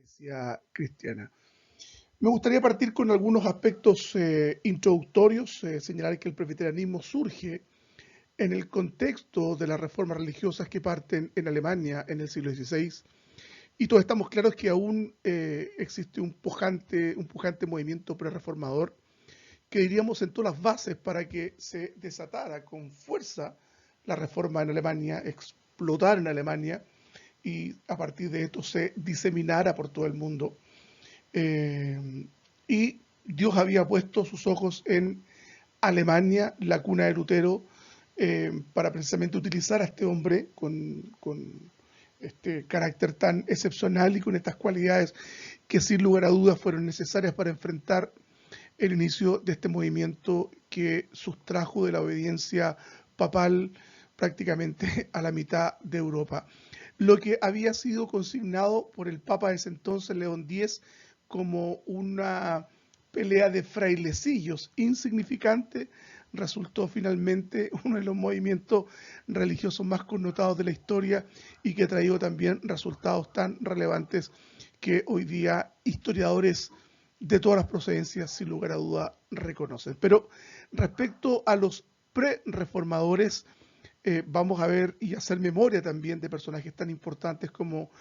Iglesia cristiana. Me gustaría partir con algunos aspectos introductorios, señalar que el presbiterianismo surge en el contexto de las reformas religiosas que parten en Alemania en el siglo XVI, y todos estamos claros que aún existe un pujante movimiento prereformador que diríamos sentó las bases para que se desatara con fuerza la reforma en Alemania, explotara en Alemania y a partir de esto se diseminara por todo el mundo. Y Dios había puesto sus ojos en Alemania, la cuna de Lutero, para precisamente utilizar a este hombre con este carácter tan excepcional y con estas cualidades que sin lugar a dudas fueron necesarias para enfrentar el inicio de este movimiento que sustrajo de la obediencia papal prácticamente a la mitad de Europa. Lo que había sido consignado por el Papa de ese entonces, León X, como una pelea de frailecillos insignificante, resultó finalmente uno de los movimientos religiosos más connotados de la historia y que ha traído también resultados tan relevantes que hoy día historiadores de todas las procedencias, sin lugar a duda, reconocen. Pero respecto a los pre-reformadores, vamos a ver y hacer memoria también de personajes tan importantes como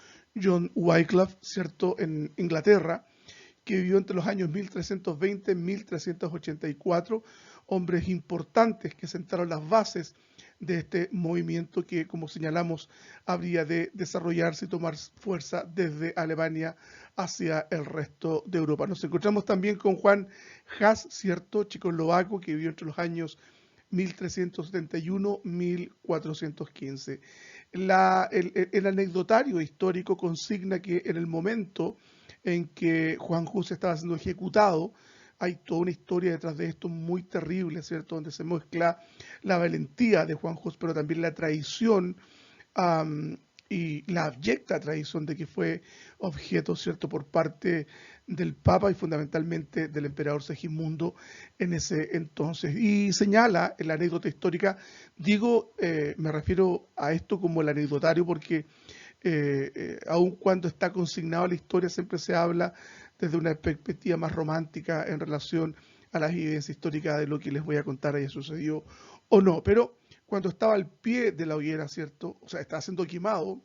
John Wycliffe, ¿cierto?, en Inglaterra, que vivió entre los años 1320 y 1384, hombres importantes que sentaron las bases de este movimiento que, como señalamos, habría de desarrollarse y tomar fuerza desde Alemania hacia el resto de Europa. Nos encontramos también con Juan Hus, ¿cierto?, checoslovaco, que vivió entre los años 1371-1415. El anecdotario histórico consigna que en el momento en que Juan Hus estaba siendo ejecutado, hay toda una historia detrás de esto muy terrible, ¿cierto?, donde se mezcla la valentía de Juan Hus, pero también la traición y la abyecta traición de que fue objeto, ¿cierto?, por parte del Papa y fundamentalmente del emperador Segismundo en ese entonces. Y señala en la anécdota histórica, me refiero a esto como el anecdotario porque aun cuando está consignado a la historia, siempre se habla desde una perspectiva más romántica en relación a la evidencia histórica de lo que les voy a contar haya sucedido o no. Pero cuando estaba al pie de la hoguera, ¿cierto? O sea, estaba siendo quemado,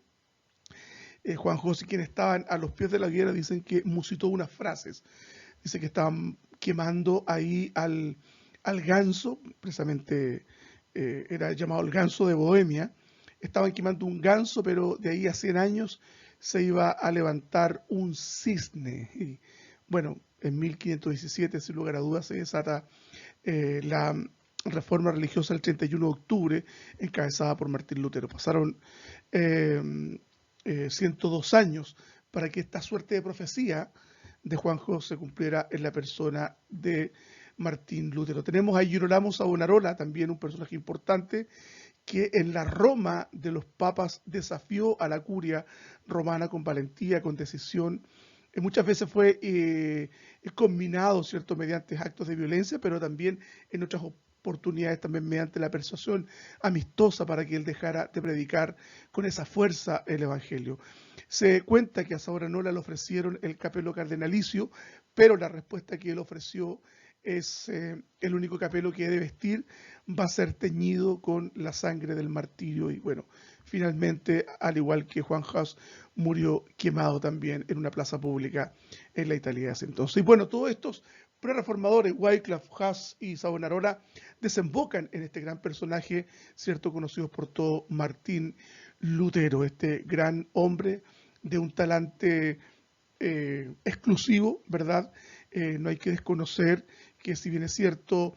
Juan José, quienes estaban a los pies de la hoguera, dicen que musitó unas frases. Dice que estaban quemando ahí al ganso, precisamente era llamado el ganso de Bohemia. Estaban quemando un ganso, pero de ahí a 100 años se iba a levantar un cisne. Y, bueno, en 1517, sin lugar a dudas, se desata la reforma religiosa del 31 de octubre, encabezada por Martín Lutero. Pasaron 102 años para que esta suerte de profecía de Juan José se cumpliera en la persona de Martín Lutero. Tenemos a Girolamo Savonarola, también un personaje importante, que en la Roma de los papas desafió a la curia romana con valentía, con decisión. Muchas veces fue combinado, ¿cierto?, mediante actos de violencia, pero también en otras oportunidades también mediante la persuasión amistosa para que él dejara de predicar con esa fuerza el Evangelio. Se cuenta que a Savonarola le ofrecieron el capelo cardenalicio, pero la respuesta que él ofreció es el único capelo que he de vestir va a ser teñido con la sangre del martirio. Y bueno, finalmente, al igual que Juan Hus, murió quemado también en una plaza pública en la Italia de ese entonces. Y bueno, todos estos prereformadores, Wycliffe, Hus y Savonarola, desembocan en este gran personaje, cierto, conocido por todo, Martín Lutero, este gran hombre de un talante exclusivo, ¿verdad? No hay que desconocer que, si bien es cierto,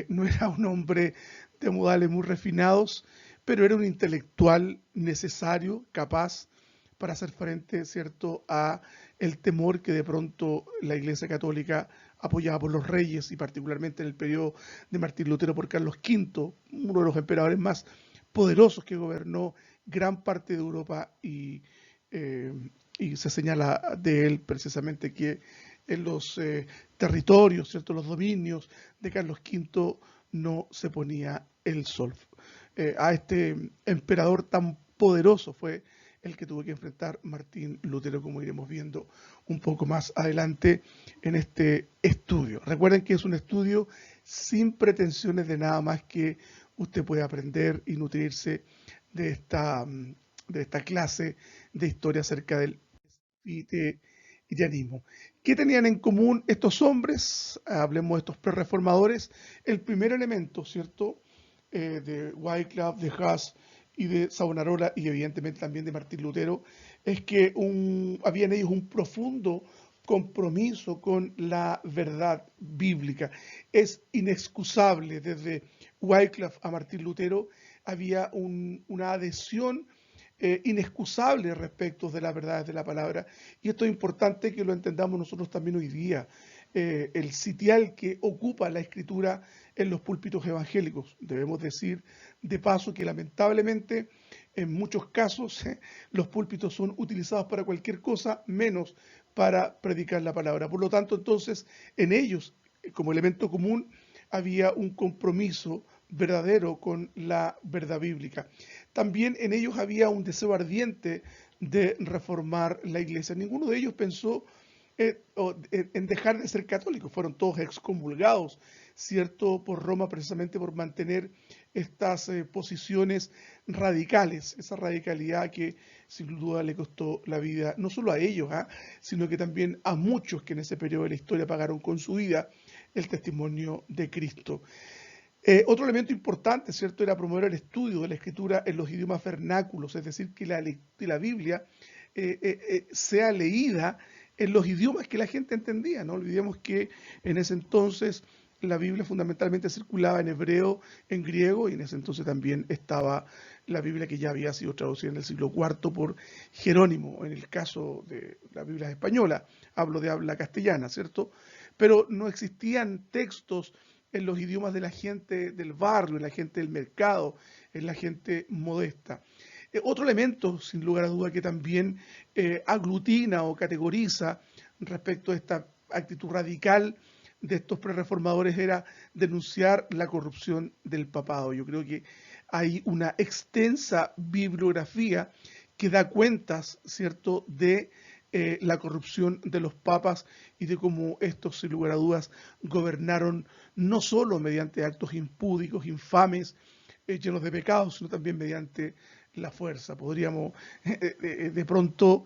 no era un hombre de modales muy refinados, pero era un intelectual necesario, capaz para hacer frente, ¿cierto?, a el temor que de pronto la Iglesia Católica, apoyada por los reyes y particularmente en el periodo de Martín Lutero por Carlos V, uno de los emperadores más poderosos que gobernó gran parte de Europa eh, y se señala de él precisamente que en los territorios, ¿cierto?, los dominios de Carlos V no se ponía el sol. A este emperador tan poderoso fue el que tuvo que enfrentar Martín Lutero, como iremos viendo un poco más adelante en este estudio. Recuerden que es un estudio sin pretensiones de nada más que usted puede aprender y nutrirse de esta clase de historia acerca del presbiterianismo. ¿Qué tenían en común estos hombres? Hablemos de estos prereformadores. El primer elemento, ¿cierto? De Wycliffe, de Huss y de Savonarola y evidentemente también de Martín Lutero, es que había en ellos un profundo compromiso con la verdad bíblica. Es inexcusable, desde Wycliffe a Martín Lutero había una adhesión inexcusable respecto de las verdades de la palabra. Y esto es importante que lo entendamos nosotros también hoy día. El sitial que ocupa la escritura en los púlpitos evangélicos. Debemos decir de paso que lamentablemente en muchos casos los púlpitos son utilizados para cualquier cosa menos para predicar la palabra. Por lo tanto, entonces, en ellos, como elemento común, había un compromiso verdadero con la verdad bíblica. También en ellos había un deseo ardiente de reformar la iglesia. Ninguno de ellos pensó en dejar de ser católicos, fueron todos excomulgados, ¿cierto?, por Roma precisamente por mantener estas posiciones radicales, esa radicalidad que sin duda le costó la vida, no solo a ellos, sino que también a muchos que en ese periodo de la historia pagaron con su vida el testimonio de Cristo. Otro elemento importante, ¿cierto?, era promover el estudio de la escritura en los idiomas vernáculos, es decir, que la Biblia sea leída en los idiomas que la gente entendía. No olvidemos que en ese entonces la Biblia fundamentalmente circulaba en hebreo, en griego, y en ese entonces también estaba la Biblia que ya había sido traducida en el siglo IV por Jerónimo, en el caso de la Biblia española, hablo de habla castellana, ¿cierto? Pero no existían textos en los idiomas de la gente del barrio, en la gente del mercado, en la gente modesta. Otro elemento, sin lugar a duda, que también aglutina o categoriza respecto a esta actitud radical de estos prereformadores era denunciar la corrupción del papado. Yo creo que hay una extensa bibliografía que da cuentas, ¿cierto?, de la corrupción de los papas y de cómo estos, sin lugar a dudas, gobernaron no solo mediante actos impúdicos, infames, llenos de pecados, sino también mediante la fuerza. Podríamos de pronto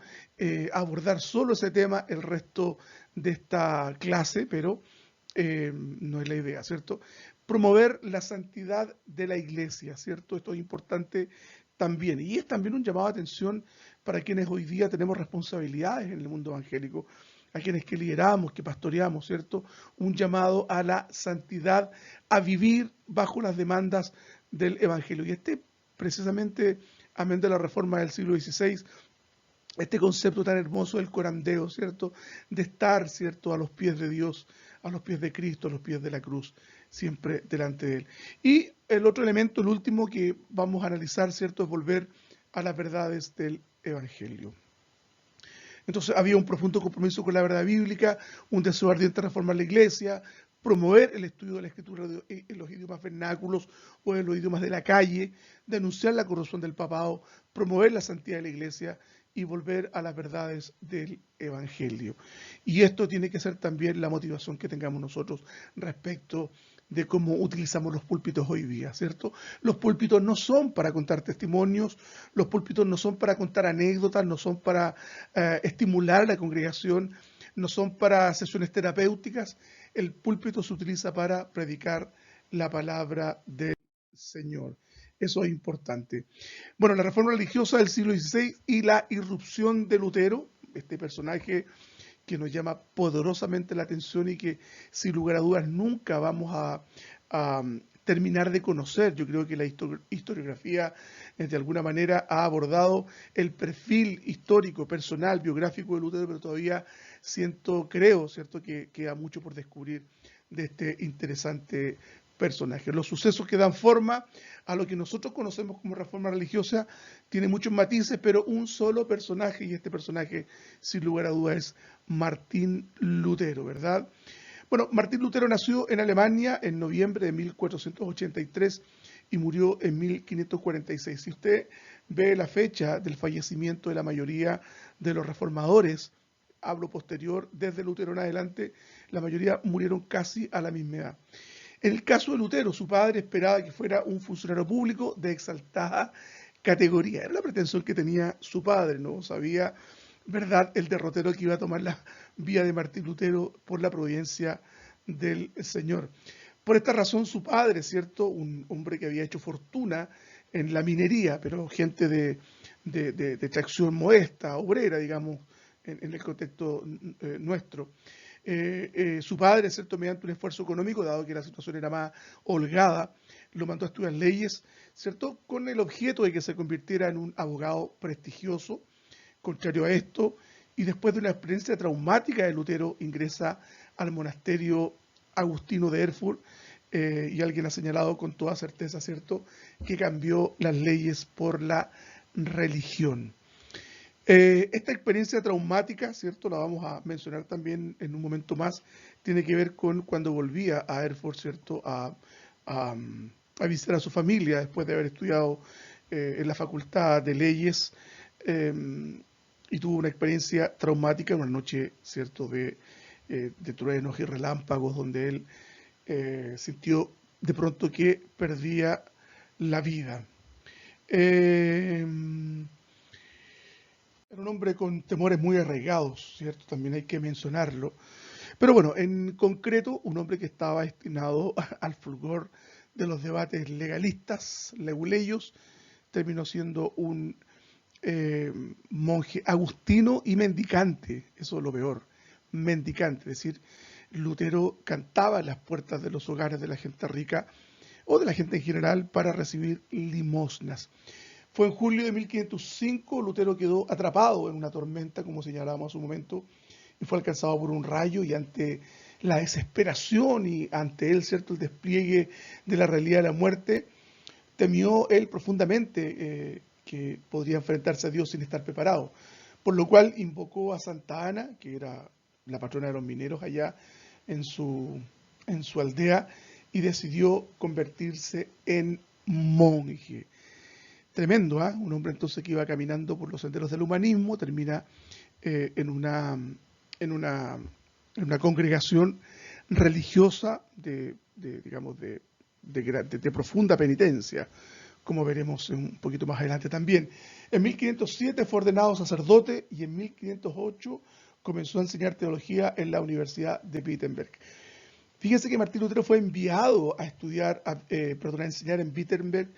abordar solo ese tema el resto de esta clase, pero no es la idea, ¿cierto? Promover la santidad de la iglesia, ¿cierto? Esto es importante también. Y es también un llamado de atención para quienes hoy día tenemos responsabilidades en el mundo evangélico, a quienes que lideramos, que pastoreamos, ¿cierto? Un llamado a la santidad, a vivir bajo las demandas del evangelio. Y precisamente, amén de la reforma del siglo XVI, este concepto tan hermoso del corandeo, ¿cierto? De estar, ¿cierto?, a los pies de Dios, a los pies de Cristo, a los pies de la cruz, siempre delante de Él. Y el otro elemento, el último que vamos a analizar, ¿cierto?, es volver a las verdades del Evangelio. Entonces había un profundo compromiso con la verdad bíblica, un deseo ardiente de reformar la iglesia, promover el estudio de la escritura en los idiomas vernáculos o en los idiomas de la calle, denunciar la corrupción del papado, promover la santidad de la iglesia y volver a las verdades del Evangelio. Y esto tiene que ser también la motivación que tengamos nosotros respecto de cómo utilizamos los púlpitos hoy día, ¿cierto? Los púlpitos no son para contar testimonios, los púlpitos no son para contar anécdotas, no son para estimular a la congregación, no son para sesiones terapéuticas. El púlpito se utiliza para predicar la palabra del Señor. Eso es importante. Bueno, la reforma religiosa del siglo XVI y la irrupción de Lutero, este personaje que nos llama poderosamente la atención y que sin lugar a dudas nunca vamos a terminar de conocer. Yo creo que la historiografía de alguna manera ha abordado el perfil histórico, personal, biográfico de Lutero, pero todavía creo, ¿cierto?, que queda mucho por descubrir de este interesante personaje. Los sucesos que dan forma a lo que nosotros conocemos como reforma religiosa tiene muchos matices, pero un solo personaje, y este personaje, sin lugar a dudas, es Martín Lutero, ¿verdad? Bueno, Martín Lutero nació en Alemania en noviembre de 1483 y murió en 1546. Si usted ve la fecha del fallecimiento de la mayoría de los reformadores, hablo posterior, desde Lutero en adelante, la mayoría murieron casi a la misma edad. En el caso de Lutero, su padre esperaba que fuera un funcionario público de exaltada categoría. Era la pretensión que tenía su padre, ¿no? Sabía, ¿verdad?, el derrotero que iba a tomar la vía de Martín Lutero por la providencia del Señor. Por esta razón, su padre, ¿cierto?, un hombre que había hecho fortuna en la minería, pero gente de tracción modesta, obrera, digamos, en el contexto nuestro. Su padre, ¿cierto?, mediante un esfuerzo económico, dado que la situación era más holgada, lo mandó a estudiar leyes, ¿cierto?, con el objeto de que se convirtiera en un abogado prestigioso. Contrario a esto, y después de una experiencia traumática de Lutero, ingresa al monasterio agustino de Erfurt, y alguien ha señalado con toda certeza, ¿cierto?, que cambió las leyes por la religión. Esta experiencia traumática, ¿cierto?, la vamos a mencionar también en un momento más, tiene que ver con cuando volvía a Erfurt, ¿cierto?, a visitar a su familia después de haber estudiado en la Facultad de Leyes, y tuvo una experiencia traumática, una noche, ¿cierto?, de truenos y relámpagos, donde él sintió de pronto que perdía la vida. Era un hombre con temores muy arraigados, ¿cierto? También hay que mencionarlo. Pero bueno, en concreto, un hombre que estaba destinado al fulgor de los debates legalistas, leguleyos, terminó siendo un monje agustino y mendicante, eso es lo peor, mendicante, es decir, Lutero cantaba en las puertas de los hogares de la gente rica o de la gente en general para recibir limosnas. Fue en julio de 1505, Lutero quedó atrapado en una tormenta, como señalábamos hace un momento, y fue alcanzado por un rayo, y ante la desesperación y ante él, ¿cierto?, el despliegue de la realidad de la muerte, temió él profundamente que podría enfrentarse a Dios sin estar preparado, por lo cual invocó a Santa Ana, que era la patrona de los mineros allá en su aldea, y decidió convertirse en monje. Tremendo, ¿eh? Un hombre entonces que iba caminando por los senderos del humanismo, termina en una congregación religiosa digamos, de profunda penitencia, como veremos un poquito más adelante también. En 1507 fue ordenado sacerdote y en 1508 comenzó a enseñar teología en la Universidad de Wittenberg. Fíjense que Martín Lutero fue enviado a estudiar, a enseñar en Wittenberg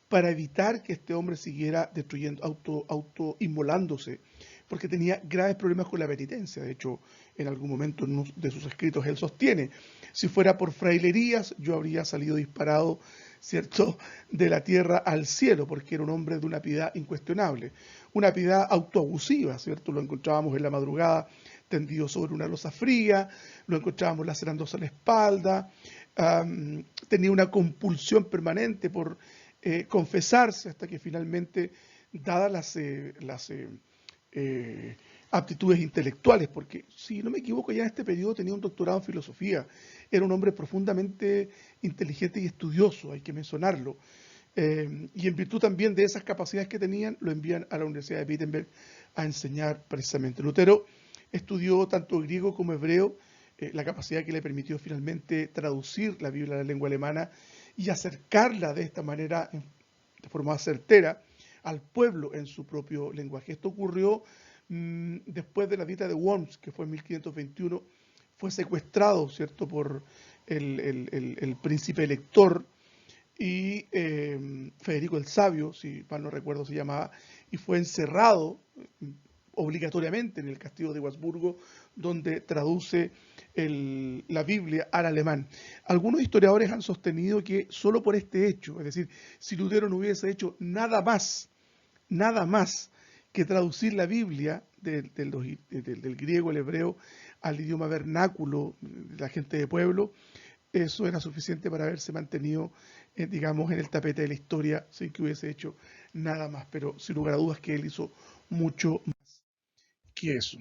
para evitar que este hombre siguiera destruyendo, autoinmolándose, porque tenía graves problemas con la penitencia. De hecho, en algún momento en uno de sus escritos él sostiene: si fuera por frailerías, yo habría salido disparado, ¿cierto?, de la tierra al cielo, porque era un hombre de una piedad incuestionable, una piedad autoabusiva, ¿cierto? Lo encontrábamos en la madrugada tendido sobre una losa fría, lo encontrábamos lacerándose la espalda, tenía una compulsión permanente por confesarse, hasta que finalmente, dadas las aptitudes intelectuales, porque si no me equivoco ya en este periodo tenía un doctorado en filosofía, era un hombre profundamente inteligente y estudioso, hay que mencionarlo, y en virtud también de esas capacidades que tenían, lo envían a la Universidad de Wittenberg a enseñar precisamente. Lutero estudió tanto griego como hebreo, la capacidad que le permitió finalmente traducir la Biblia a la lengua alemana y acercarla de esta manera, de forma más certera, al pueblo en su propio lenguaje. Esto ocurrió después de la Dieta de Worms, que fue en 1521, fue secuestrado, ¿cierto?, por el príncipe elector, y Federico el Sabio, si mal no recuerdo se llamaba, y fue encerrado obligatoriamente en el castillo de Habsburgo, donde traduce la Biblia al alemán. Algunos historiadores han sostenido que solo por este hecho, es decir, si Lutero no hubiese hecho nada más que traducir la Biblia del griego al hebreo al idioma vernáculo de la gente de pueblo, eso era suficiente para haberse mantenido, digamos, en el tapete de la historia sin que hubiese hecho nada más. Pero sin lugar a dudas que él hizo mucho más que eso.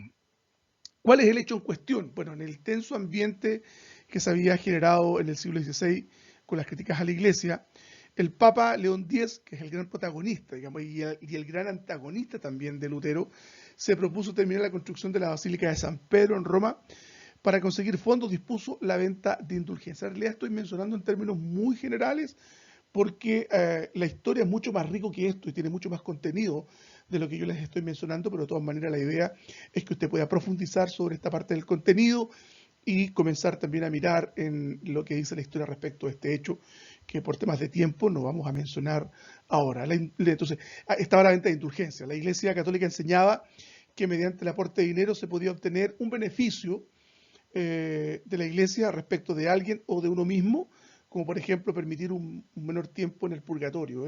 ¿Cuál es el hecho en cuestión? Bueno, en el tenso ambiente que se había generado en el siglo XVI con las críticas a la Iglesia, el Papa León X, que es el gran protagonista, digamos, y el gran antagonista también de Lutero, se propuso terminar la construcción de la Basílica de San Pedro en Roma. Para conseguir fondos dispuso la venta de indulgencias. En realidad estoy mencionando en términos muy generales porque la historia es mucho más rico que esto y tiene mucho más contenido de lo que yo les estoy mencionando, pero de todas maneras la idea es que usted pueda profundizar sobre esta parte del contenido y comenzar también a mirar en lo que dice la historia respecto a este hecho, que por temas de tiempo no vamos a mencionar ahora. Entonces, estaba la venta de indulgencias. La Iglesia Católica enseñaba que mediante el aporte de dinero se podía obtener un beneficio de la Iglesia respecto de alguien o de uno mismo, como por ejemplo permitir un menor tiempo en el purgatorio.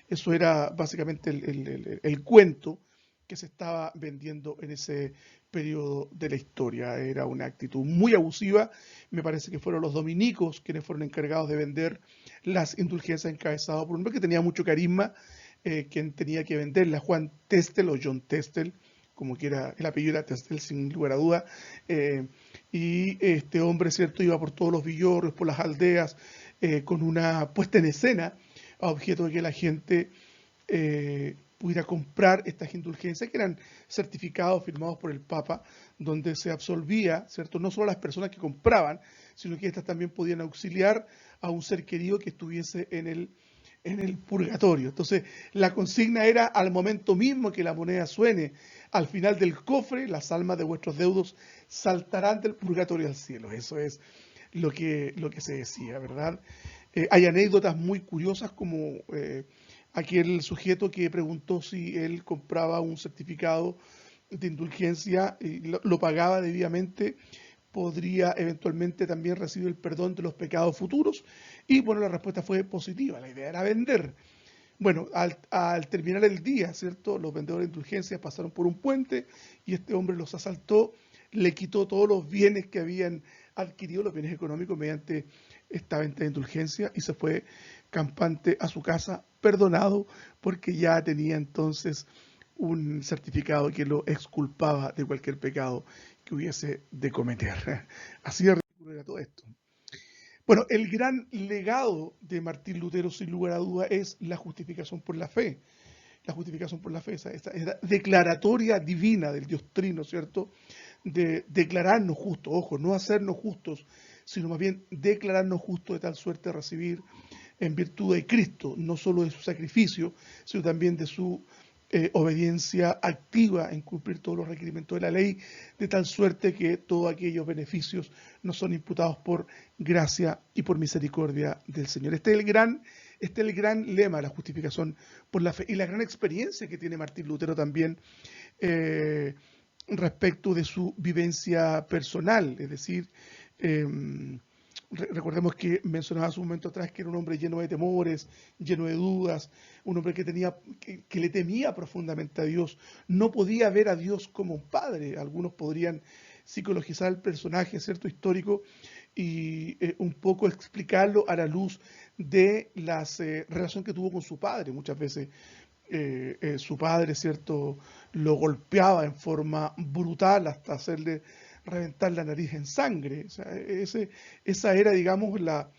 Eso era básicamente el cuento que se estaba vendiendo en ese periodo de la historia. Era una actitud muy abusiva. Me parece que fueron los dominicos quienes fueron encargados de vender las indulgencias, encabezados por un hombre que tenía mucho carisma, quien tenía que venderla, Juan Testel o John Testel, como quiera, el apellido era Testel sin lugar a duda, y este hombre, ¿cierto?, iba por todos los villorrios, por las aldeas, con una puesta en escena a objeto de que la gente pudiera comprar estas indulgencias, que eran certificados firmados por el Papa, donde se absolvía, ¿cierto?, no solo a las personas que compraban, sino que estas también podían auxiliar a un ser querido que estuviese en el purgatorio. Entonces, la consigna era: al momento mismo que la moneda suene al final del cofre, las almas de vuestros deudos saltarán del purgatorio al cielo. Eso es lo que se decía, ¿verdad? Hay anécdotas muy curiosas, como aquel sujeto que preguntó si él compraba un certificado de indulgencia y lo pagaba debidamente, podría eventualmente también recibir el perdón de los pecados futuros. Y bueno, la respuesta fue positiva. La idea era vender. Bueno, al terminar el día, ¿cierto?, los vendedores de indulgencias pasaron por un puente y este hombre los asaltó, le quitó todos los bienes que habían adquirido, los bienes económicos, mediante esta venta de indulgencia, y se fue campante a su casa, perdonado, porque ya tenía entonces un certificado que lo exculpaba de cualquier pecado que hubiese de cometer. Así de ridículo era todo esto. Bueno, el gran legado de Martín Lutero, sin lugar a duda, es la justificación por la fe. La justificación por la fe, esa declaratoria divina del Dios Trino, ¿cierto? De declararnos justos, ojo, no hacernos justos, sino más bien declararnos justos de tal suerte de recibir en virtud de Cristo, no solo de su sacrificio, sino también de su obediencia activa en cumplir todos los requerimientos de la ley, de tal suerte que todos aquellos beneficios nos son imputados por gracia y por misericordia del Señor. Este es el gran lema, la justificación por la fe, y la gran experiencia que tiene Martín Lutero también respecto de su vivencia personal, es decir, recordemos que mencionaba hace un momento atrás que era un hombre lleno de temores, lleno de dudas, un hombre que le temía profundamente a Dios, no podía ver a Dios como un padre. Algunos podrían psicologizar el personaje, ¿cierto?, histórico, y un poco explicarlo a la luz de la relación que tuvo con su padre. Muchas veces su padre, ¿cierto?, lo golpeaba en forma brutal hasta hacerle reventar la nariz en sangre. O sea, esa era, digamos, la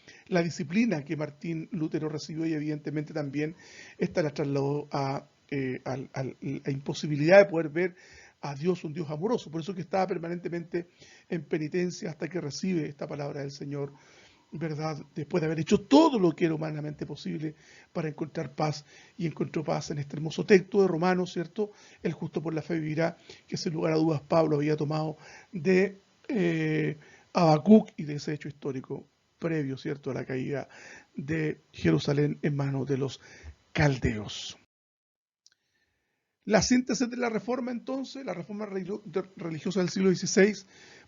disciplina que Martín Lutero recibió, y evidentemente también esta la trasladó a la imposibilidad de poder ver a Dios, un Dios amoroso. Por eso que estaba permanentemente en penitencia hasta que recibe esta palabra del Señor, ¿verdad?, después de haber hecho todo lo que era humanamente posible para encontrar paz, y encontró paz en este hermoso texto de Romanos, ¿cierto? El justo por la fe vivirá, que sin lugar a dudas Pablo había tomado de Habacuc y de ese hecho histórico previo, ¿cierto?, a la caída de Jerusalén en manos de los caldeos. La síntesis de la Reforma, entonces, la Reforma religiosa del siglo XVI,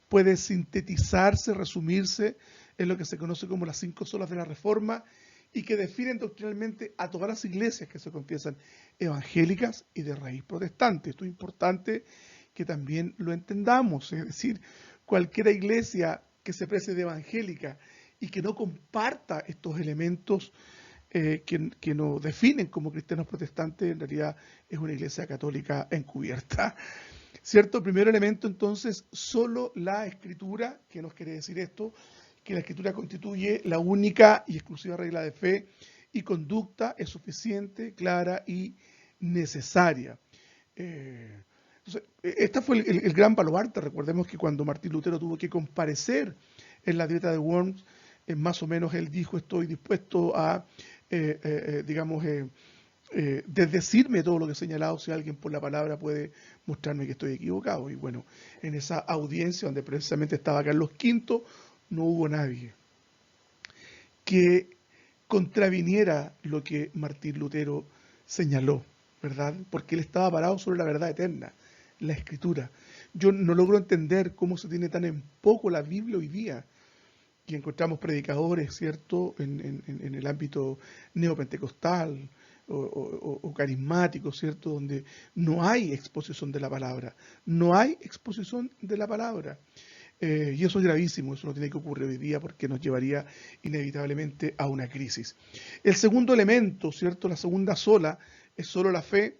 puede sintetizarse, resumirse en lo que se conoce como las 5 solas de la Reforma, y que definen doctrinalmente a todas las iglesias que se confiesan evangélicas y de raíz protestante. Esto es importante que también lo entendamos, es decir, cualquier iglesia que se precie de evangélica y que no comparta estos elementos que nos definen como cristianos protestantes, en realidad es una iglesia católica encubierta. ¿Cierto? Primer elemento, entonces, solo la Escritura. ¿Qué nos quiere decir esto? Que la Escritura constituye la única y exclusiva regla de fe y conducta es suficiente, clara y necesaria. Entonces, este fue el gran baluarte. Recordemos que cuando Martín Lutero tuvo que comparecer en la dieta de Worms, más o menos él dijo: estoy dispuesto a, digamos, desdecirme todo lo que he señalado, si alguien por la palabra puede mostrarme que estoy equivocado. Y bueno, en esa audiencia donde precisamente estaba Carlos V, no hubo nadie que contraviniera lo que Martín Lutero señaló, ¿verdad? Porque él estaba parado sobre la verdad eterna, la Escritura. Yo no logro entender cómo se tiene tan en poco la Biblia hoy día, y encontramos predicadores, ¿cierto?, en el ámbito neopentecostal o carismático, ¿cierto?, donde no hay exposición de la palabra, no hay exposición de la palabra. Y eso es gravísimo, eso no tiene que ocurrir hoy día porque nos llevaría inevitablemente a una crisis. El segundo elemento, ¿cierto?, la segunda sola, es solo la fe.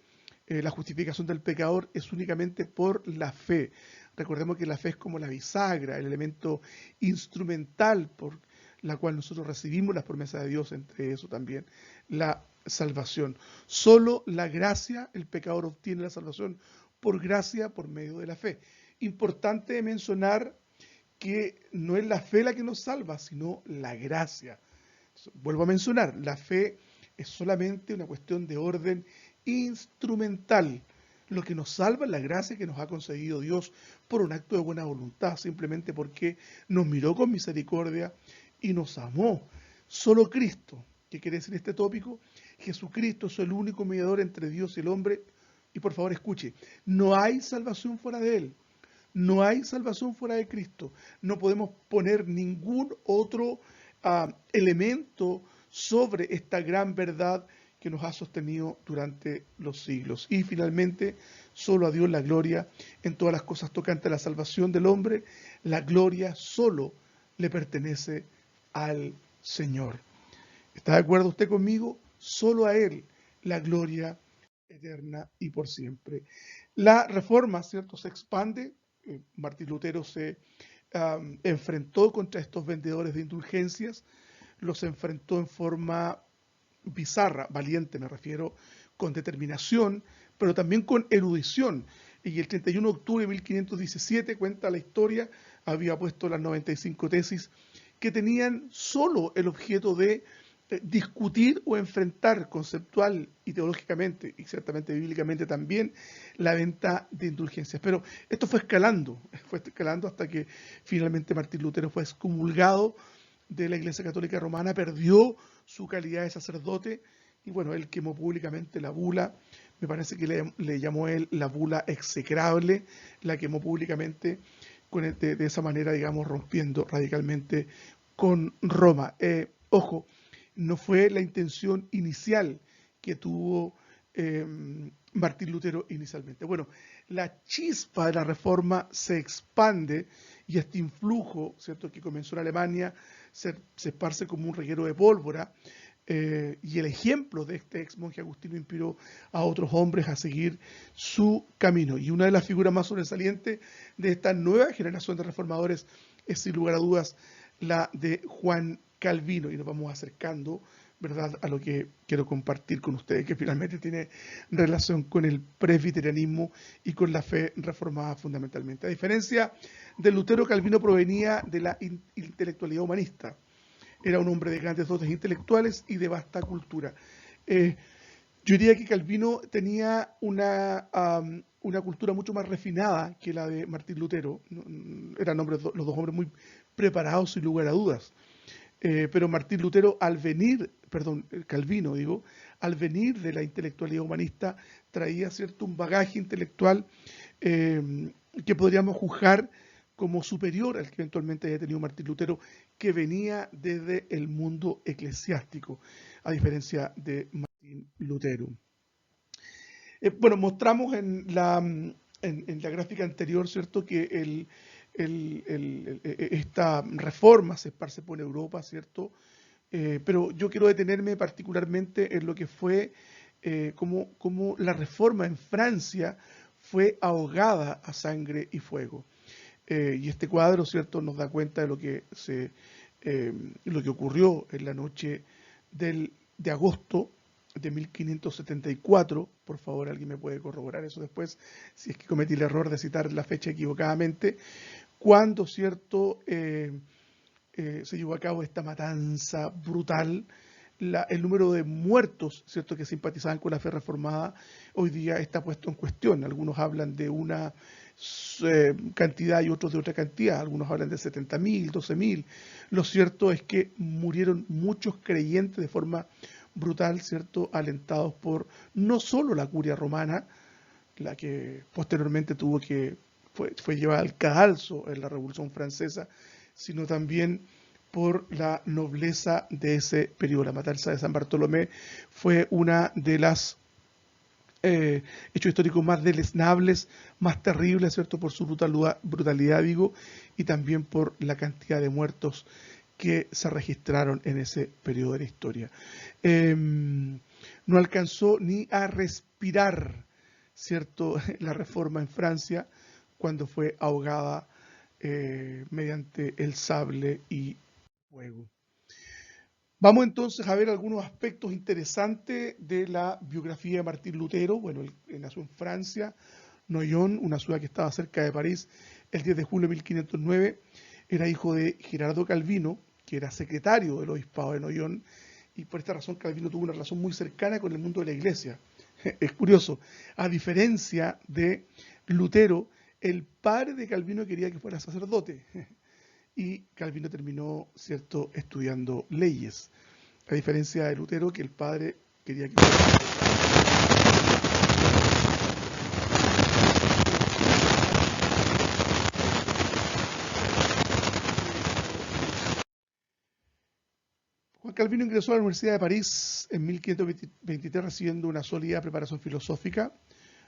La justificación del pecador es únicamente por la fe. Recordemos que la fe es como la bisagra, el elemento instrumental por la cual nosotros recibimos las promesas de Dios, entre eso también la salvación. Solo la gracia, el pecador obtiene la salvación por gracia, por medio de la fe. Importante mencionar que no es la fe la que nos salva, sino la gracia. Vuelvo a mencionar, la fe es solamente una cuestión de orden instrumental. Lo que nos salva es la gracia que nos ha concedido Dios por un acto de buena voluntad, simplemente porque nos miró con misericordia y nos amó. Solo Cristo, ¿qué quiere decir este tópico? Jesucristo es el único mediador entre Dios y el hombre. Y por favor escuche, no hay salvación fuera de Él. No hay salvación fuera de Cristo. No podemos poner ningún otro elemento sobre esta gran verdad que nos ha sostenido durante los siglos. Y finalmente, solo a Dios la gloria en todas las cosas tocantes a la salvación del hombre. La gloria solo le pertenece al Señor. ¿Está de acuerdo usted conmigo? Solo a Él la gloria eterna y por siempre. La reforma, ¿cierto?, se expande. Martín Lutero se enfrentó contra estos vendedores de indulgencias, los enfrentó en forma bizarra, valiente me refiero, con determinación, pero también con erudición. Y el 31 de octubre de 1517, cuenta la historia, había puesto las 95 tesis que tenían solo el objeto de discutir o enfrentar conceptual y teológicamente, y ciertamente bíblicamente también, la venta de indulgencias. Pero esto fue escalando hasta que finalmente Martín Lutero fue excomulgado de la Iglesia Católica Romana, perdió su calidad de sacerdote, y bueno, él quemó públicamente la bula. Me parece que le llamó él la bula execrable, la quemó públicamente de esa manera, digamos, rompiendo radicalmente con Roma. Ojo, no fue la intención inicial que tuvo Martín Lutero inicialmente. Bueno, la chispa de la reforma se expande y este influjo, ¿cierto?, que comenzó en Alemania se esparce como un reguero de pólvora, y el ejemplo de este ex monje agustino inspiró a otros hombres a seguir su camino. Y una de las figuras más sobresalientes de esta nueva generación de reformadores es, sin lugar a dudas, la de Juan Calvino, y nos vamos acercando, ¿verdad?, a lo que quiero compartir con ustedes, que finalmente tiene relación con el presbiterianismo y con la fe reformada fundamentalmente. A diferencia de Lutero, Calvino provenía de la intelectualidad humanista. Era un hombre de grandes dotes intelectuales y de vasta cultura. Yo diría que Calvino tenía una cultura mucho más refinada que la de Martín Lutero. Eran los dos hombres muy preparados, sin lugar a dudas. Pero Martín Lutero, Calvino, al venir de la intelectualidad humanista, traía, ¿cierto?, un bagaje intelectual que podríamos juzgar como superior al que eventualmente haya tenido Martín Lutero, que venía desde el mundo eclesiástico, a diferencia de Martín Lutero. Bueno, mostramos en la gráfica anterior, ¿cierto?, que esta reforma se esparce por Europa, ¿cierto? Pero yo quiero detenerme particularmente en lo que fue cómo la reforma en Francia fue ahogada a sangre y fuego. Y este cuadro, ¿cierto?, nos da cuenta de lo que ocurrió en la noche del de agosto de 1574, por favor alguien me puede corroborar eso después, si es que cometí el error de citar la fecha equivocadamente, cuando, ¿cierto?, se llevó a cabo esta matanza brutal. El número de muertos, ¿cierto?, que simpatizaban con la fe reformada, hoy día está puesto en cuestión. Algunos hablan de una cantidad y otros de otra cantidad. Algunos hablan de 70.000, 12.000. Lo cierto es que murieron muchos creyentes de forma brutal, ¿cierto?, alentados por no solo la curia romana, la que posteriormente fue llevada al cadalso en la Revolución Francesa, sino también por la nobleza de ese periodo. La matanza de San Bartolomé fue una de las hechos históricos más deleznables, más terribles, ¿cierto?, por su brutalidad, digo, y también por la cantidad de muertos que se registraron en ese periodo de la historia. No alcanzó ni a respirar, ¿cierto?, la reforma en Francia cuando fue ahogada mediante el sable y fuego. Vamos entonces a ver algunos aspectos interesantes de la biografía de Martín Lutero. Bueno, él nació en Francia, Noyon, una ciudad que estaba cerca de París, el 10 de julio de 1509. Era hijo de Gerardo Calvino, que era secretario del obispado de Noyon, y por esta razón Calvino tuvo una relación muy cercana con el mundo de la iglesia. Es curioso, a diferencia de Lutero, el padre de Calvino quería que fuera sacerdote, y Calvino terminó, ¿cierto?, estudiando leyes, a diferencia de Lutero, que el padre quería que fuera Juan Calvino ingresó a la Universidad de París en 1523 recibiendo una sólida preparación filosófica,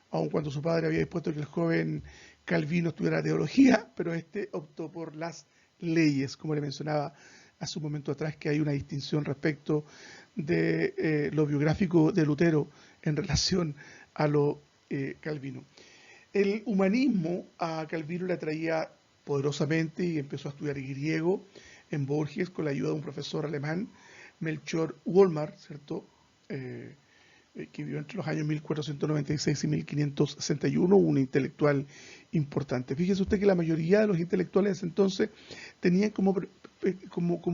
aun cuando su padre había dispuesto que el joven Calvino estudiara teología, pero este optó por las leyes, como le mencionaba hace un momento atrás, que hay una distinción respecto de lo biográfico de Lutero en relación a lo Calvino. El humanismo a Calvino le atraía poderosamente y empezó a estudiar griego en Borges con la ayuda de un profesor alemán, Melchior Wolmar, ¿cierto?, que vivió entre los años 1496 y 1561, un intelectual importante. Fíjese usted que la mayoría de los intelectuales de ese entonces tenían como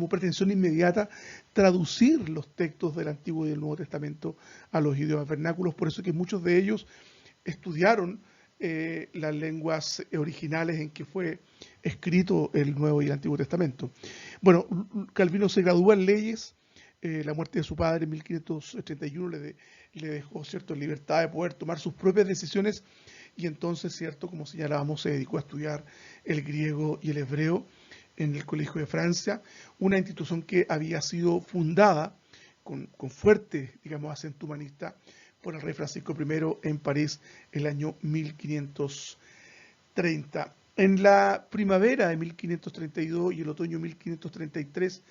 pretensión inmediata traducir los textos del Antiguo y del Nuevo Testamento a los idiomas vernáculos, por eso que muchos de ellos estudiaron las lenguas originales en que fue escrito el Nuevo y el Antiguo Testamento. Bueno, Calvino se graduó en leyes. La muerte de su padre en 1531 le dejó, ¿cierto?, libertad de poder tomar sus propias decisiones, y entonces, ¿cierto?, como señalábamos, se dedicó a estudiar el griego y el hebreo en el Colegio de Francia, una institución que había sido fundada con fuerte, digamos, acento humanista por el rey Francisco I en París el año 1530. En la primavera de 1532 y el otoño de 1533,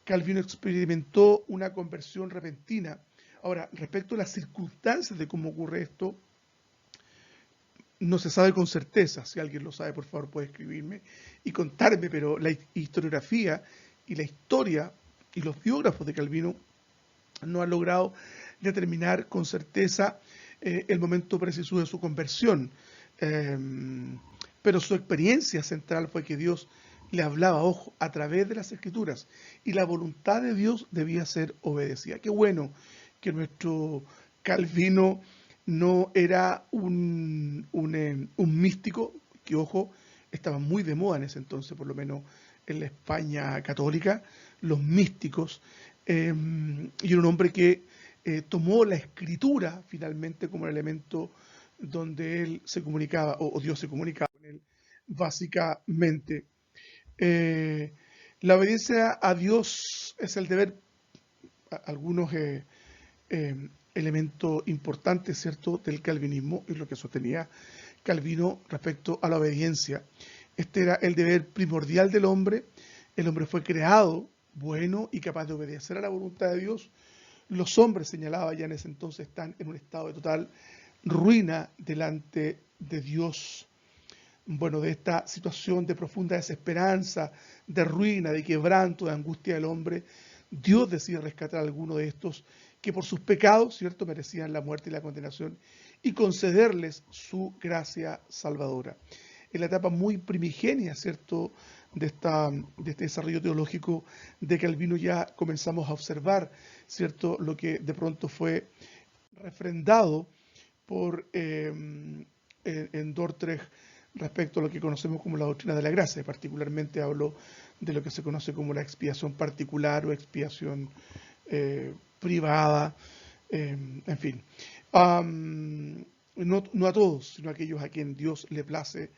Calvino experimentó una conversión repentina. Ahora, respecto a las circunstancias de cómo ocurre esto, no se sabe con certeza. Si alguien lo sabe, por favor, puede escribirme y contarme, pero la historiografía y la historia y los biógrafos de Calvino no han logrado determinar con certeza el momento preciso de su conversión. Pero su experiencia central fue que Dios le hablaba, ojo, a través de las Escrituras, y la voluntad de Dios debía ser obedecida. Qué bueno que nuestro Calvino no era un místico, que, ojo, estaba muy de moda en ese entonces, por lo menos en la España católica, los místicos, y era un hombre que tomó la escritura finalmente como el elemento donde él se comunicaba, o Dios se comunicaba con él, básicamente. La obediencia a Dios es el deber, algunos elementos importantes, ¿cierto?, del calvinismo, y lo que sostenía Calvino respecto a la obediencia. Este era el deber primordial del hombre. El hombre fue creado bueno y capaz de obedecer a la voluntad de Dios. Los hombres, señalaba ya en ese entonces, están en un estado de total ruina delante de Dios. Bueno, de esta situación de profunda desesperanza, de ruina, de quebranto, de angustia del hombre, Dios decide rescatar a alguno de estos que por sus pecados, ¿cierto?, merecían la muerte y la condenación, y concederles su gracia salvadora. En la etapa muy primigenia, ¿cierto?, de este desarrollo teológico de Calvino ya comenzamos a observar, ¿cierto?, lo que de pronto fue refrendado por en Dordrecht respecto a lo que conocemos como la doctrina de la gracia. Particularmente hablo de lo que se conoce como la expiación particular o expiación privada, en fin. No a todos, sino a aquellos a quien Dios le place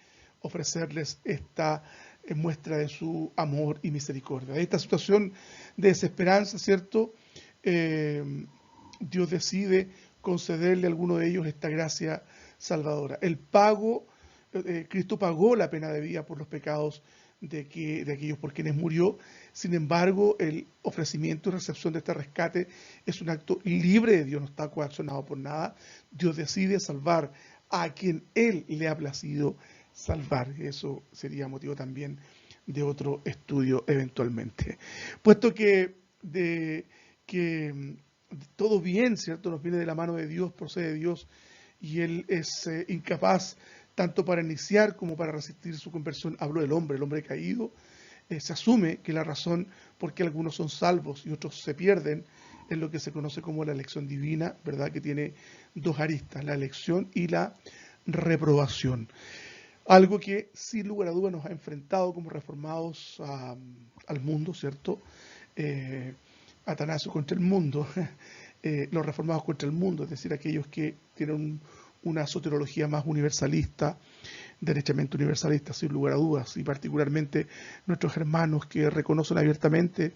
ofrecerles esta muestra de su amor y misericordia. De esta situación de desesperanza, ¿cierto? Dios decide concederle a alguno de ellos esta gracia salvadora. Cristo pagó la pena debida por los pecados de aquellos por quienes murió. Sin embargo, el ofrecimiento y recepción de este rescate es un acto libre de Dios, no está coaccionado por nada. Dios decide salvar a quien Él le ha placido salvar. Eso sería motivo también de otro estudio eventualmente. Puesto que todo bien, ¿cierto?, nos viene de la mano de Dios, procede de Dios, y Él es incapaz tanto para iniciar como para resistir su conversión. Habló del hombre, el hombre caído. Se asume que la razón por qué algunos son salvos y otros se pierden es lo que se conoce como la elección divina, ¿verdad?, que tiene dos aristas, la elección y la reprobación. Algo que sin lugar a dudas nos ha enfrentado como reformados al mundo, ¿cierto? Atanasio contra el mundo, los reformados contra el mundo, es decir, aquellos que tienen una soteriología más universalista, derechamente universalista, sin lugar a dudas, y particularmente nuestros hermanos que reconocen abiertamente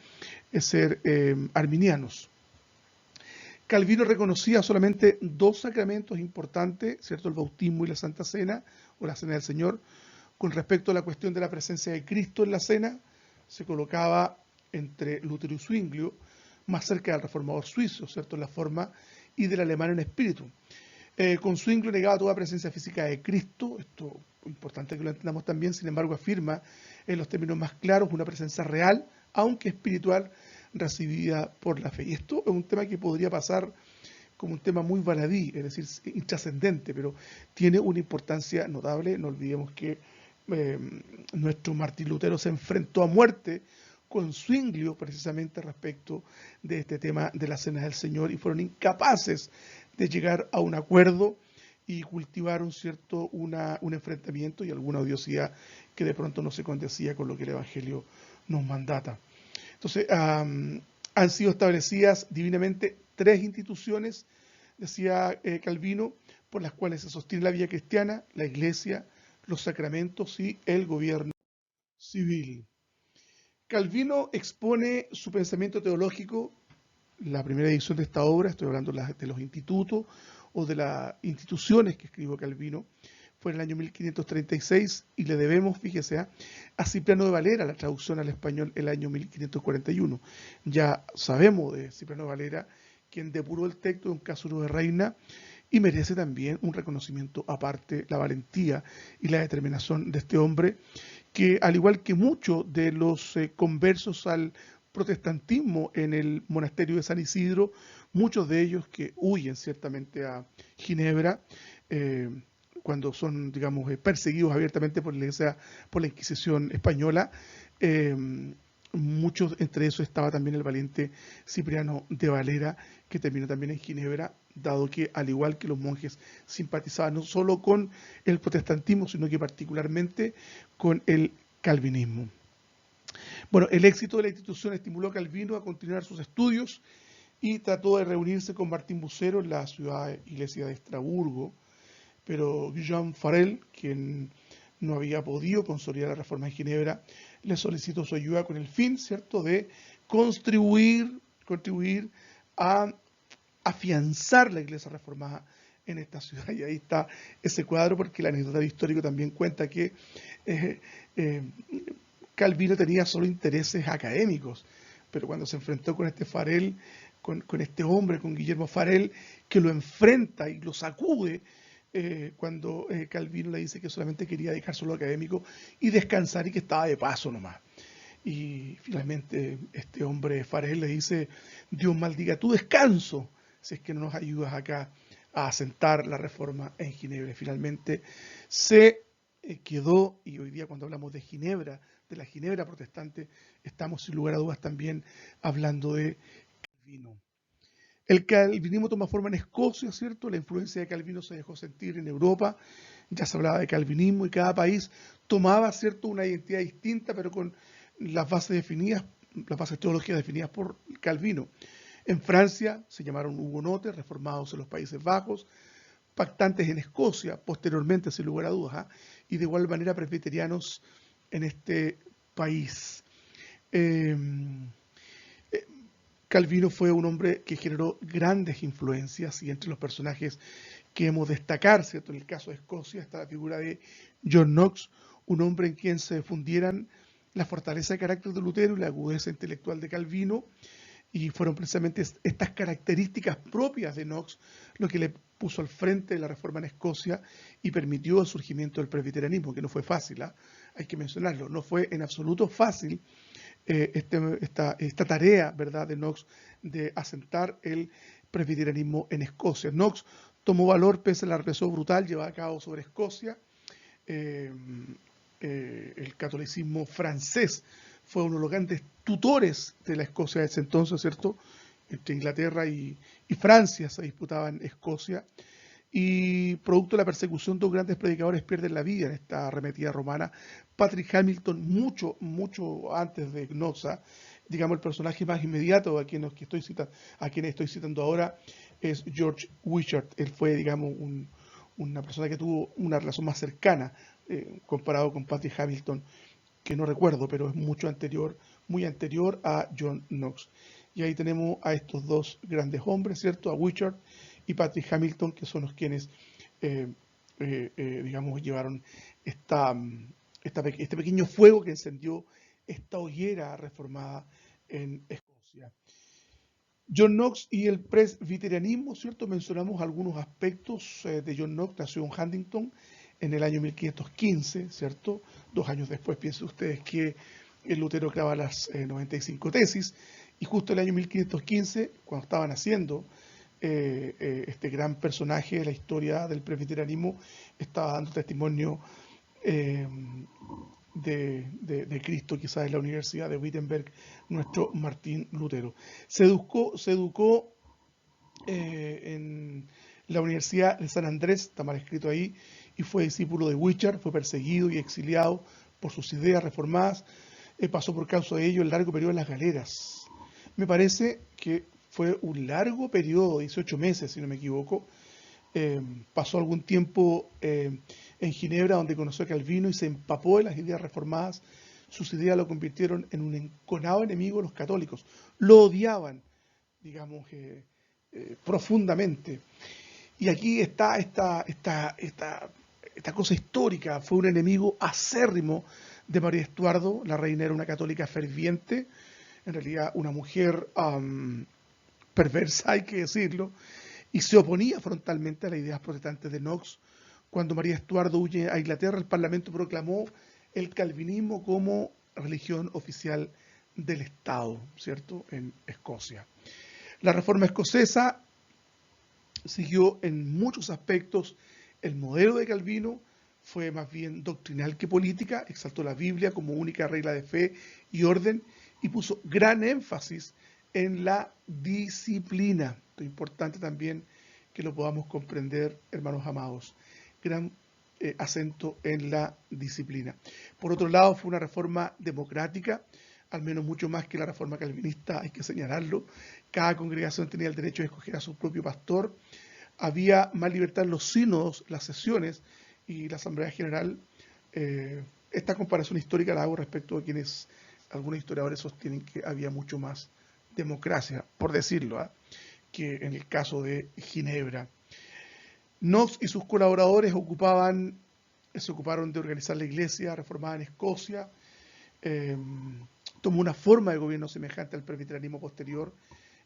ser arminianos. Calvino reconocía solamente dos sacramentos importantes, ¿cierto?, el bautismo y la Santa Cena, o la Cena del Señor. Con respecto a la cuestión de la presencia de Cristo en la cena, se colocaba entre Lutero y Zwinglio, más cerca del reformador suizo, ¿cierto?, en la forma, y del alemán en espíritu. Con Zwinglio negaba toda presencia física de Cristo, esto es importante que lo entendamos también, sin embargo afirma en los términos más claros una presencia real, aunque espiritual, recibida por la fe. Y esto es un tema que podría pasar como un tema muy baladí, es decir, intrascendente, pero tiene una importancia notable. No olvidemos que nuestro Martín Lutero se enfrentó a muerte con Zwinglio precisamente respecto de este tema de la Cena del Señor y fueron incapaces de llegar a un acuerdo y cultivaron un enfrentamiento y alguna odiosidad que de pronto no se condecía con lo que el Evangelio nos mandata. Entonces, han sido establecidas divinamente tres instituciones, decía Calvino, por las cuales se sostiene la vida cristiana: la Iglesia, los sacramentos y el gobierno civil. Calvino expone su pensamiento teológico, la primera edición de esta obra, estoy hablando de los institutos o de las instituciones que escribió Calvino, fue en el año 1536 y le debemos, fíjese, a Cipriano de Valera la traducción al español el año 1541. Ya sabemos de Cipriano de Valera, quien depuró el texto de un caso de reina y merece también un reconocimiento aparte, la valentía y la determinación de este hombre, que al igual que muchos de los conversos al protestantismo en el monasterio de San Isidro, muchos de ellos que huyen ciertamente a Ginebra, cuando son, digamos, perseguidos abiertamente por la Iglesia, por la Inquisición española. Muchos, entre esos estaba también el valiente Cipriano de Valera, que terminó también en Ginebra, dado que, al igual que los monjes, simpatizaban no solo con el protestantismo, sino que particularmente con el calvinismo. Bueno, el éxito de la institución estimuló a Calvino a continuar sus estudios y trató de reunirse con Martín Bucero en la iglesia de Estrasburgo, pero Guillaume Farel, quien no había podido consolidar la reforma en Ginebra, le solicitó su ayuda con el fin, ¿cierto?, de contribuir a afianzar la iglesia reformada en esta ciudad. Y ahí está ese cuadro, porque el anécdota histórico también cuenta que Calvino tenía solo intereses académicos, pero cuando se enfrentó con este Farel, con este hombre, con Guillermo Farel, que lo enfrenta y lo sacude, cuando Calvino le dice que solamente quería dejar solo académico y descansar y que estaba de paso nomás. y finalmente este hombre Farel le dice: Dios maldiga tu descanso si es que no nos ayudas acá a asentar la reforma en Ginebra. Finalmente se quedó, y hoy día cuando hablamos de Ginebra, de la Ginebra protestante, estamos sin lugar a dudas también hablando de Calvino. El calvinismo toma forma en Escocia, ¿cierto? La influencia de Calvino se dejó sentir en Europa, ya se hablaba de calvinismo y cada país tomaba, ¿cierto?, una identidad distinta, pero con las bases definidas, las bases teológicas definidas por Calvino. En Francia se llamaron hugonotes, reformados en los Países Bajos, pactantes en Escocia, posteriormente, sin lugar a dudas, y de igual manera presbiterianos en este país. Eh, Calvino fue un hombre que generó grandes influencias y entre los personajes que hemos de destacar, ¿cierto? En el caso de Escocia está la figura de John Knox, un hombre en quien se fundieran la fortaleza de carácter de Lutero y la agudeza intelectual de Calvino, y fueron precisamente estas características propias de Knox lo que le puso al frente de la reforma en Escocia y permitió el surgimiento del presbiterianismo, que no fue fácil, hay que mencionarlo, no fue en absoluto fácil esta tarea, ¿verdad?, de Knox de asentar el presbiterianismo en Escocia. Knox tomó valor pese a la represión brutal llevada a cabo sobre Escocia. El catolicismo francés fue uno de los grandes tutores de la Escocia de ese entonces, ¿cierto? Entre Inglaterra y Francia se disputaban Escocia, y producto de la persecución, dos grandes predicadores pierden la vida en esta arremetida romana. Patrick Hamilton, mucho antes de Knox, digamos el personaje más inmediato a quien estoy citando ahora es George Wishart. Él fue, digamos, una persona que tuvo una relación más cercana comparado con Patrick Hamilton, que no recuerdo, pero es muy anterior a John Knox. Y ahí tenemos a estos dos grandes hombres, ¿cierto? A Wishart y Patrick Hamilton, que son los quienes, digamos, llevaron este pequeño fuego que encendió esta hoguera reformada en Escocia. John Knox y el presbiterianismo, ¿cierto? Mencionamos algunos aspectos de John Knox. Nació en Huntington en el año 1515, ¿cierto? 2 años después, piensen ustedes que el Lutero creaba las 95 tesis, y justo el año 1515, cuando estaban haciendo este gran personaje de la historia del presbiterianismo, estaba dando testimonio de Cristo, quizás en la Universidad de Wittenberg, nuestro Martín Lutero. Se educó en la Universidad de San Andrés, está mal escrito ahí, y fue discípulo de Wishart, fue perseguido y exiliado por sus ideas reformadas, pasó por causa de ello el largo periodo en las galeras. Me parece que fue un largo periodo, 18 meses si no me equivoco. Pasó algún tiempo en Ginebra, donde conoció a Calvino y se empapó de las ideas reformadas. Sus ideas lo convirtieron en un enconado enemigo de los católicos. Lo odiaban, digamos, profundamente. Y aquí está esta cosa histórica. Fue un enemigo acérrimo de María Estuardo. La reina era una católica ferviente, en realidad una mujer perversa, hay que decirlo, y se oponía frontalmente a las ideas protestantes de Knox. Cuando María Estuardo huye a Inglaterra, el Parlamento proclamó el calvinismo como religión oficial del Estado, ¿cierto?, en Escocia. La reforma escocesa siguió en muchos aspectos el modelo de Calvino, fue más bien doctrinal que política, exaltó la Biblia como única regla de fe y orden y puso gran énfasis en la disciplina. Esto es importante también que lo podamos comprender, hermanos amados. Gran acento en la disciplina. Por otro lado, fue una reforma democrática, al menos mucho más que la reforma calvinista, hay que señalarlo. Cada congregación tenía el derecho de escoger a su propio pastor. Había más libertad en los sínodos, las sesiones y la Asamblea General. Esta comparación histórica la hago respecto a quienes algunos historiadores sostienen que había mucho más democracia, por decirlo, que en el caso de Ginebra. Knox y sus colaboradores se ocuparon de organizar la iglesia reformada en Escocia. Tomó una forma de gobierno semejante al presbiterianismo posterior.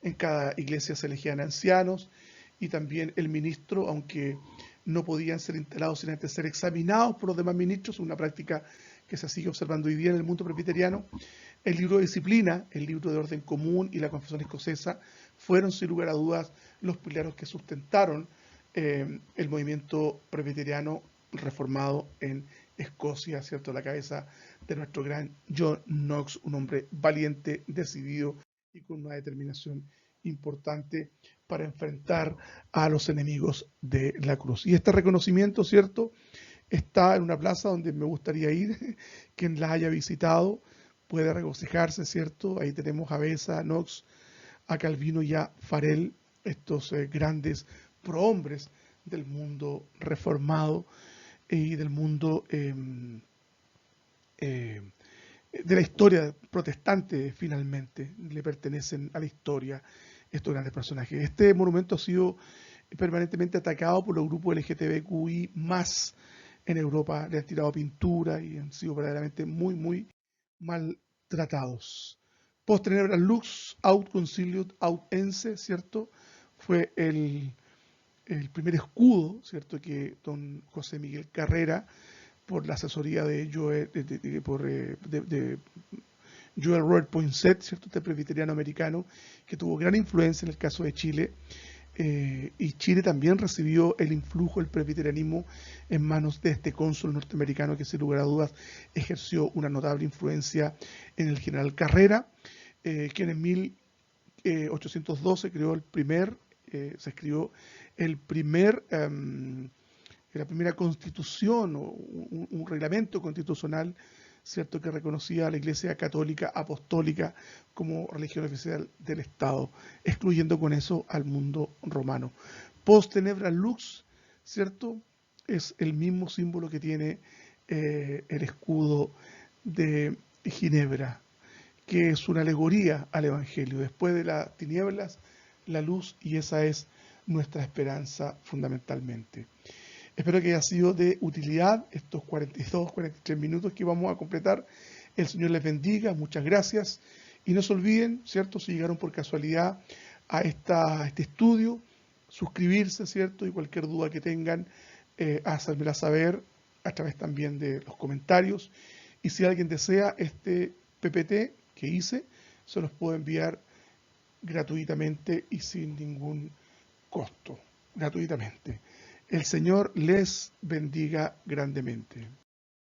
En cada iglesia se elegían ancianos y también el ministro, aunque no podían ser instalados sin antes ser examinados por los demás ministros, una práctica que se sigue observando hoy día en el mundo presbiteriano. El libro de disciplina, el libro de orden común y la confesión escocesa fueron sin lugar a dudas los pilares que sustentaron el movimiento presbiteriano reformado en Escocia, ¿cierto? A la cabeza de nuestro gran John Knox, un hombre valiente, decidido y con una determinación importante para enfrentar a los enemigos de la cruz. Y este reconocimiento, ¿cierto?, está en una plaza donde me gustaría ir. Quien la haya visitado puede regocijarse, ¿cierto? Ahí tenemos a Besa, a Knox, a Calvino y a Farel, estos grandes prohombres del mundo reformado y del mundo eh, de la historia protestante. Finalmente le pertenecen a la historia estos grandes personajes. Este monumento ha sido permanentemente atacado por los grupos LGTBQI más en Europa. Le han tirado pintura y han sido verdaderamente muy, muy maltratados. Post tenebras lux, aut concilium, aut ense, ¿cierto? Fue el primer escudo, ¿cierto?, que don José Miguel Carrera, por la asesoría de Joel, Joel Robert Poinsett, ¿cierto?, este presbiteriano americano, que tuvo gran influencia en el caso de Chile, y Chile también recibió el influjo del presbiterianismo en manos de este cónsul norteamericano que sin lugar a dudas ejerció una notable influencia en el general Carrera, quien en 1812 creó se escribió el primer, la primera constitución o un reglamento constitucional, ¿cierto?, que reconocía a la Iglesia Católica Apostólica como religión oficial del Estado, excluyendo con eso al mundo romano. Post tenebras lux, ¿cierto?, es el mismo símbolo que tiene el escudo de Ginebra, que es una alegoría al Evangelio. Después de las tinieblas, la luz, y esa es nuestra esperanza fundamentalmente. Espero que haya sido de utilidad estos 42, 43 minutos que vamos a completar. El Señor les bendiga, muchas gracias. Y no se olviden, ¿cierto?, si llegaron por casualidad a este estudio, suscribirse, ¿cierto?, y cualquier duda que tengan, hacérmela saber a través también de los comentarios. Y si alguien desea este PPT que hice, se los puedo enviar gratuitamente y sin ningún costo, gratuitamente. El Señor les bendiga grandemente.